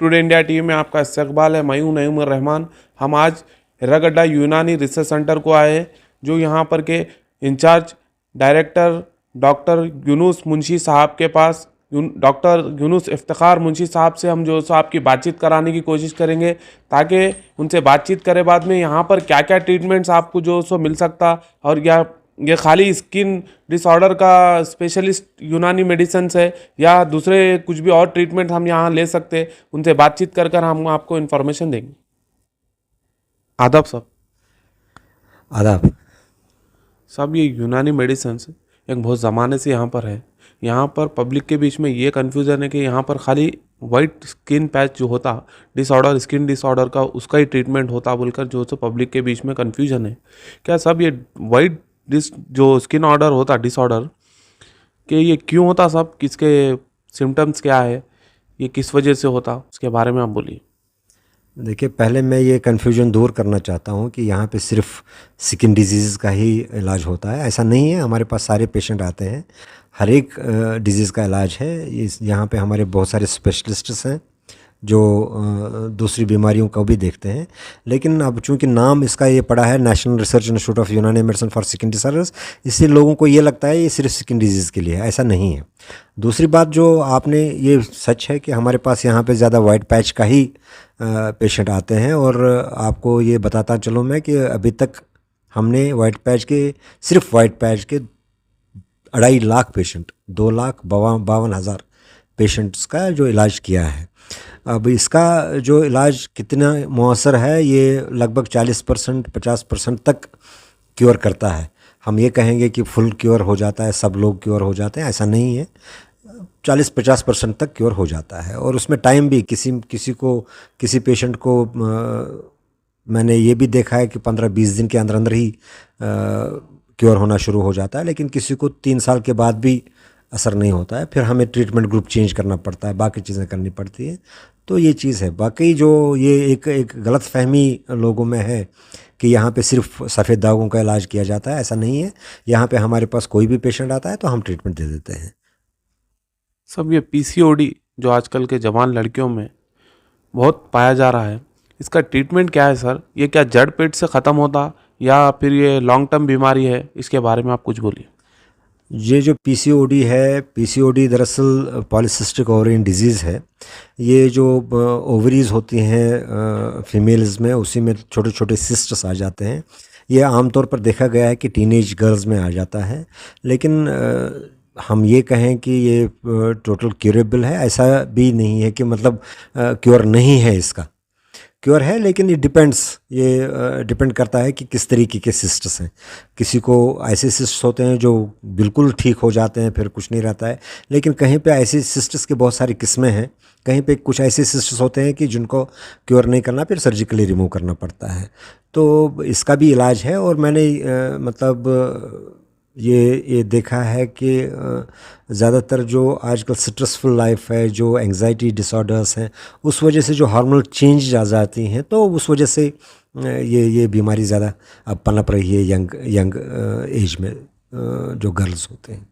Today India TV में आपका इस्तकबाल है। मैं हूं नईम रहमान। हम आज हिरागड्डा यूनानी रिसर्च सेंटर को आए हैं, जो यहाँ पर के incharge director doctor Yunus Munshi साहब के पास। डॉक्टर यूनुस इफ्तिखार मुंशी साहब से हम जो सो आपकी बातचीत कराने की कोशिश करेंगे, ताकि उनसे बातचीत करे बाद में यहाँ पर क्या क्या ट्रीटमेंट्स आपको जो सो मिल सकता, और या ये खाली स्किन डिसऑर्डर का स्पेशलिस्ट यूनानी मेडिसिन है या दूसरे कुछ भी और ट्रीटमेंट हम यहाँ ले सकते हैं, उनसे बातचीत कर कर हम आपको इन्फॉर्मेशन देंगे। आदाब साहब। आदाब। साहब, ये यूनानी मेडिसिन एक बहुत ज़माने से यहाँ पर है। यहाँ पर पब्लिक के बीच में ये कन्फ्यूज़न है कि यहाँ पर खाली वाइट स्किन पैच जो होता डिसऑर्डर, स्किन डिसऑर्डर का, उसका ही ट्रीटमेंट होता बोलकर जो सो पब्लिक के बीच में कन्फ्यूजन है। क्या सब ये वाइट जो स्किन ऑर्डर होता डिसऑर्डर कि ये क्यों होता साहब, किसके सिम्टम्स क्या है, ये किस वजह से होता, उसके बारे में आप बोलिए। देखिए, पहले मैं ये कन्फ्यूजन दूर करना चाहता हूँ कि यहाँ पे सिर्फ स्किन डिजीज़ का ही इलाज होता है। ऐसा नहीं है। हमारे पास सारे पेशेंट आते हैं, हर एक डिजीज़ का इलाज है। यहाँ पे हमारे बहुत सारे स्पेशलिस्ट्स हैं जो दूसरी बीमारियों को भी देखते हैं। लेकिन अब चूंकि नाम इसका ये पड़ा है नेशनल रिसर्च इंस्टीट्यूट ऑफ यूनानी मेडिसिन फॉर स्किन डिसऑर्डर्स, इसलिए लोगों को ये लगता है ये सिर्फ स्किन डिजीज़ के लिए है। ऐसा नहीं है। दूसरी बात जो आपने, ये सच है कि हमारे पास यहाँ पे ज़्यादा वाइट पैच का ही पेशेंट आते हैं। और आपको ये बताता चलूँ मैं कि अभी तक हमने वाइट पैच के, सिर्फ वाइट पैच के 2.5 लाख पेशेंट, 2,52,000 पेशेंट्स का जो इलाज किया है। अब इसका जो इलाज कितना मौसर है, ये लगभग 40% 50% तक क्योर करता है। हम ये कहेंगे कि फुल क्योर हो जाता है, सब लोग क्योर हो जाते हैं, ऐसा नहीं है। 40-50% तक क्योर हो जाता है। और उसमें टाइम भी किसी पेशेंट को मैंने ये भी देखा है कि 15-20 दिन के अंदर अंदर ही क्योर होना शुरू हो जाता है। लेकिन किसी को 3 साल के बाद भी असर नहीं होता है, फिर हमें ट्रीटमेंट ग्रुप चेंज करना पड़ता है, बाकी चीज़ें करनी पड़ती हैं। तो ये चीज़ है। बाकी जो ये एक गलत फहमी लोगों में है कि यहाँ पे सिर्फ सफ़ेद दागों का इलाज किया जाता है, ऐसा नहीं है। यहाँ पे हमारे पास कोई भी पेशेंट आता है तो हम ट्रीटमेंट दे देते हैं। सब ये पीसीओडी जो आजकल के जवान लड़कियों में बहुत पाया जा रहा है, इसका ट्रीटमेंट क्या है सर? ये क्या जड़ पेट से ख़त्म होता या फिर ये लॉन्ग टर्म बीमारी है? इसके बारे में आप कुछ बोलिए। ये जो पीसीओडी है, पीसीओडी दरअसल पॉलीसिस्टिक ओवरियन डिजीज़ है। ये जो ओवरीज होती हैं फीमेल्स में, उसी में छोटे छोटे सिस्ट्स आ जाते हैं। ये आमतौर पर देखा गया है कि टीनेज गर्ल्स में आ जाता है। लेकिन हम ये कहें कि ये टोटल क्यूरेबल है, ऐसा भी नहीं है कि मतलब क्योर नहीं है। इसका क्योर है, लेकिन ये डिपेंड करता है कि किस तरीके के सिस्ट्स हैं। किसी को ऐसे सिस्ट्स होते हैं जो बिल्कुल ठीक हो जाते हैं, फिर कुछ नहीं रहता है। लेकिन कहीं पे ऐसे सिस्ट्स के बहुत सारी किस्में हैं। कहीं पे कुछ ऐसे सिस्ट्स होते हैं कि जिनको क्योर नहीं करना, फिर सर्जिकली रिमूव करना पड़ता है। तो इसका भी इलाज है। और मैंने मतलब ये देखा है कि ज़्यादातर जो आजकल स्ट्रेसफुल लाइफ है, जो एंजाइटी डिसऑर्डर्स हैं, उस वजह से जो हार्मोनल चेंज आ जाती हैं, तो उस वजह से ये बीमारी ज़्यादा अब पनप रही है यंग एज में जो गर्ल्स होते हैं।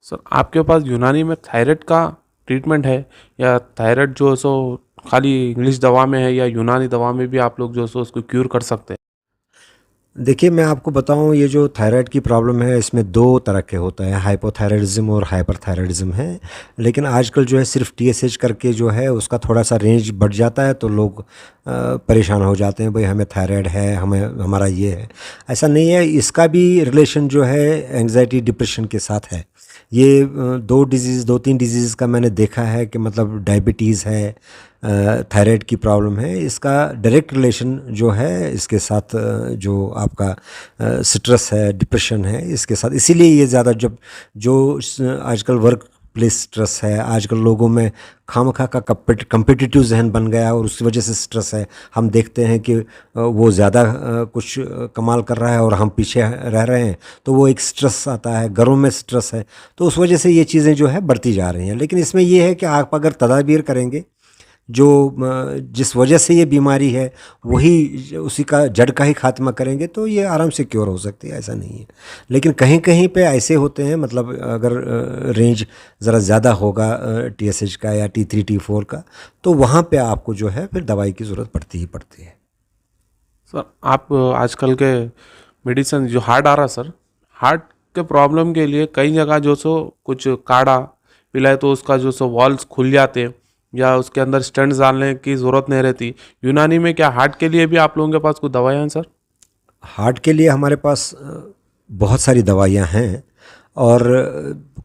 सर, आपके पास यूनानी में थायराइड का ट्रीटमेंट है, या थायराइड जो सो खाली इंग्लिश दवा में है, या यूनानी दवा में भी आप लोग जो सो उसको क्यूर कर सकते हैं? देखिए, मैं आपको बताऊं, ये जो थायराइड की प्रॉब्लम है, इसमें 2 तरह के होता है, हाइपोथायराइडिज्म और हाइपरथायराइडिज्म है। लेकिन आजकल जो है सिर्फ टीएसएच करके जो है उसका थोड़ा सा रेंज बढ़ जाता है, तो लोग परेशान हो जाते हैं, भाई हमें थायराइड है, हमारा ये है। ऐसा नहीं है। इसका भी रिलेशन जो है एंग्जाइटी डिप्रेशन के साथ है। ये 2-3 डिजीज़ का मैंने देखा है कि मतलब डायबिटीज़ है, थायराइड की प्रॉब्लम है, इसका डायरेक्ट रिलेशन जो है इसके साथ जो आपका स्ट्रेस है, डिप्रेशन है, इसके साथ। इसीलिए ये ज़्यादा जो आजकल वर्क प्लेस स्ट्रेस है, आजकल लोगों में खामखा का कम्पिटिटिव जहन बन गया, और उस वजह से स्ट्रेस है। हम देखते हैं कि वो ज़्यादा कुछ कमाल कर रहा है और हम पीछे रह रहे हैं, तो वो एक स्ट्रेस आता है, घरों में स्ट्रेस है। तो उस वजह से ये चीज़ें जो है बढ़ती जा रही हैं। लेकिन इसमें ये है कि आप अगर तदाबीर करेंगे, जो जिस वजह से ये बीमारी है वही उसी का जड़ का ही खात्मा करेंगे तो ये आराम से क्योर हो सकती है, ऐसा नहीं है। लेकिन कहीं कहीं पे ऐसे होते हैं, मतलब अगर रेंज ज़रा ज़्यादा होगा TSH का या T3 T4 का, तो वहाँ पे आपको जो है फिर दवाई की ज़रूरत पड़ती ही पड़ती है। सर आप आजकल के मेडिसिन जो हार्ट आ रहा सर, हार्ट के प्रॉब्लम के लिए कई जगह जो सो कुछ काढ़ा पिलाए तो उसका जो सो वॉल्स खुल जाते हैं या उसके अंदर स्टेंट्स डालने की ज़रूरत नहीं रहती। यूनानी में क्या हार्ट के लिए भी आप लोगों के पास कुछ दवाइयाँ हैं सर? हार्ट के लिए हमारे पास बहुत सारी दवाइयाँ हैं और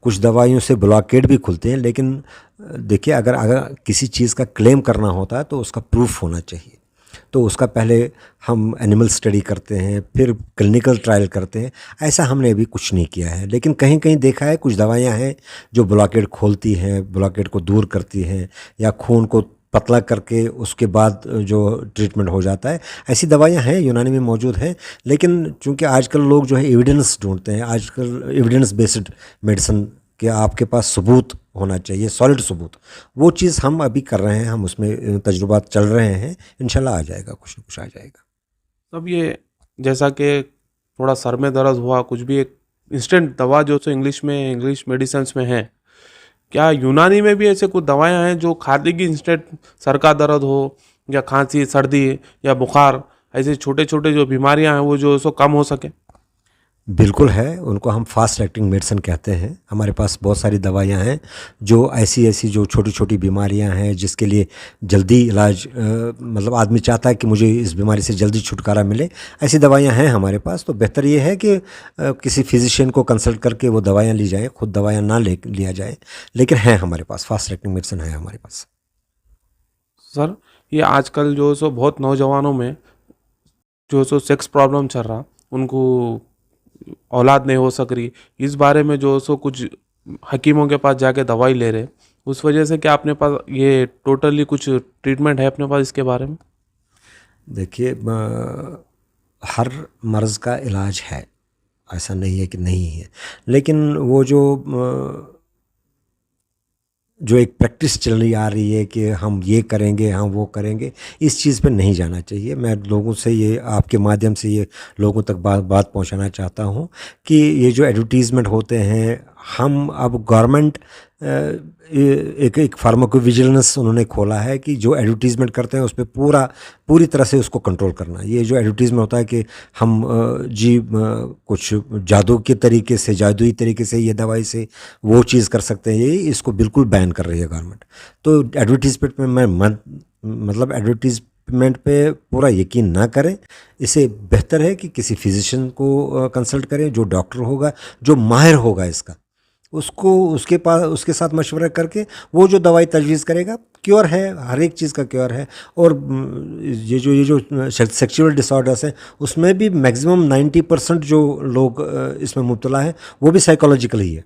कुछ दवाइयों से ब्लॉकेट भी खुलते हैं, लेकिन देखिए अगर किसी चीज़ का क्लेम करना होता है तो उसका प्रूफ होना चाहिए। तो उसका पहले हम एनिमल स्टडी करते हैं, फिर क्लिनिकल ट्रायल करते हैं। ऐसा हमने अभी कुछ नहीं किया है, लेकिन कहीं कहीं देखा है कुछ दवाइयाँ हैं जो ब्लॉकेट खोलती हैं, ब्लॉकेट को दूर करती हैं या खून को पतला करके उसके बाद जो ट्रीटमेंट हो जाता है, ऐसी दवाइयाँ हैं यूनानी में मौजूद हैं। लेकिन चूंकि आजकल लोग जो है एविडेंस ढूंढते हैं, आजकल एविडेंस बेस्ड मेडिसिन कि आपके पास सबूत होना चाहिए, सॉलिड सबूत, वो चीज़ हम अभी कर रहे हैं, हम उसमें तजुर्बात चल रहे हैं। इंशाल्लाह आ जाएगा, कुछ ना कुछ आ जाएगा। तब ये जैसा कि थोड़ा सर में दर्द हुआ, कुछ भी एक इंस्टेंट दवा जो सो इंग्लिश मेडिसिन्स में है, क्या यूनानी में भी ऐसे कुछ दवाएं हैं जो खाने की इंस्टेंट सर का दर्द हो या खांसी सर्दी या बुखार, ऐसे छोटे छोटे जो बीमारियां हैं वो जो सो कम हो सके? बिल्कुल है, उनको हम फास्ट एक्टिंग मेडिसिन कहते हैं। हमारे पास बहुत सारी दवाइयाँ हैं जो ऐसी ऐसी जो छोटी छोटी बीमारियाँ हैं जिसके लिए जल्दी इलाज, मतलब आदमी चाहता है कि मुझे इस बीमारी से जल्दी छुटकारा मिले, ऐसी दवाइयाँ हैं हमारे पास। तो बेहतर ये है कि किसी फिजिशियन को कंसल्ट करके वो दवाइयाँ ली जाएँ, खुद दवाइयाँ ना लिया जाए। लेकिन हैं हमारे पास, फास्ट एक्टिंग मेडिसिन है हमारे पास। सर ये आजकल जो सो बहुत नौजवानों में जो सो सेक्स प्रॉब्लम चल रहा, उनको औलाद नहीं हो सक रही, इस बारे में जो सो कुछ हकीमों के पास जाके दवाई ले रहे, उस वजह से क्या अपने पास ये टोटली कुछ ट्रीटमेंट है अपने पास इसके बारे में? देखिए, हर मर्ज़ का इलाज है, ऐसा नहीं है कि नहीं है। लेकिन वो जो एक प्रैक्टिस चली आ रही है कि हम ये करेंगे, हम वो करेंगे, इस चीज़ पे नहीं जाना चाहिए। मैं लोगों से ये, आपके माध्यम से ये लोगों तक बात पहुंचाना चाहता हूं कि ये जो एडवर्टीज़मेंट होते हैं, हम अब गवर्नमेंट एक फार्माकोविजिलेंस उन्होंने खोला है कि जो एडवर्टीज़मेंट करते हैं उस पर पूरी तरह से उसको कंट्रोल करना। ये जो एडवर्टीज़मेंट होता है कि हम कुछ जादुई तरीके से ये दवाई से वो चीज़ कर सकते हैं, ये इसको बिल्कुल बैन कर रही है गवर्नमेंट। तो एडवर्टीज़मेंट में मतलब एडवर्टीज़मेंट पे पूरा यकीन ना करें। इससे बेहतर है कि किसी फिजिशियन को कंसल्ट करें, जो डॉक्टर होगा, जो माहिर होगा इसका, उसके साथ मशवरा करके वो जो दवाई तजवीज़ करेगा, क्योर है, हर एक चीज़ का क्योर है। और ये जो सेक्सुअल डिसऑर्डर्स हैं उसमें भी मैक्सिमम 90% जो लोग इसमें मुब्तला हैं वो भी साइकोलॉजिकल ही है।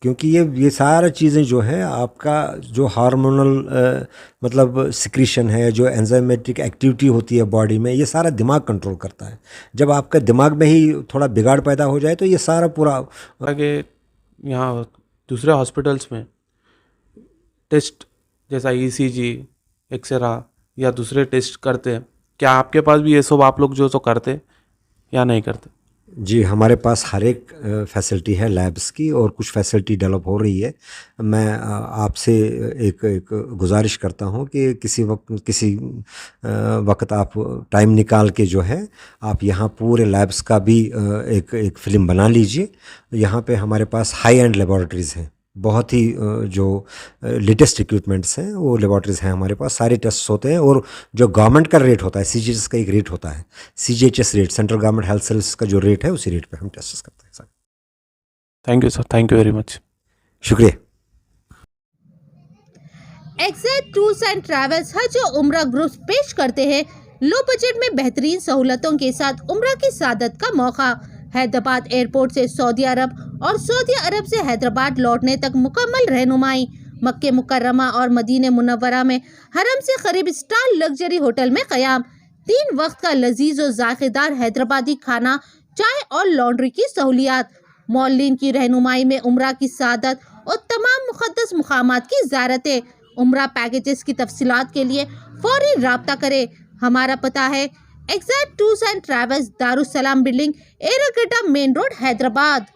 क्योंकि ये सारा चीज़ें जो है, आपका जो हार्मोनल मतलब सिक्रीशन है, जो एंजाइमेटिक एक्टिविटी होती है बॉडी में, ये सारा दिमाग कंट्रोल करता है। जब आपका दिमाग में ही थोड़ा बिगाड़ पैदा हो जाए तो ये सारा पूरा आगे यहाँ दूसरे हॉस्पिटल्स में टेस्ट जैसा ECG, एक्सरा या दूसरे टेस्ट करते हैं, क्या आपके पास भी ये सब आप लोग जो सो करते या नहीं करते? जी, हमारे पास हर एक फैसिलिटी है लैब्स की, और कुछ फैसिलिटी डेवलप हो रही है। मैं आपसे एक गुजारिश करता हूँ कि किसी वक्त आप टाइम निकाल के जो है आप यहाँ पूरे लैब्स का भी एक फ़िल्म बना लीजिए। यहाँ पे हमारे पास हाई एंड लेबॉरेटरीज़ हैं, बहुत ही जो लेटेस्ट इक्विपमेंट्स हैं वो लेबॉरेटरीज़ हैं हमारे पास। सारे टेस्ट होते हैं, और जो गवर्नमेंट का रेट होता है, CGHS का एक रेट होता है, CGHS rate, central government health service का जो रेट है, उसी रेट पे हम टेस्ट करते हैं sir. Thank you sir, thank you very much. शुक्रिया। एक्सैक्ट टूर्स एंड ट्रैवल्स हज और उम्रा ग्रुप पेश करते हैं लो बजट में बेहतरीन सहूलतों के साथ उम्रा की सादत का मौका। हैदराबाद एयरपोर्ट से सऊदी अरब और सऊदी अरब से हैदराबाद लौटने तक मुकम्मल रहनुमाई। मक्के मुकर्रमा और मदीने मुनव्वरा में हरम से करीब स्टार लग्जरी होटल में क़याम। 3 वक्त का लजीज और जायकेदार हैदराबादी खाना, चाय और लॉन्ड्री की सहूलियात। मौलिन की रहनुमाई में उम्रा की सादत और तमाम मुक़द्दस मुकामात की ज़ियारतें। उम्रा पैकेजेस की तफसीलात के लिए फौरी राब्ता करें। हमारा पता है exact tours and travels, Darussalam building, Erragadda main road, Hyderabad.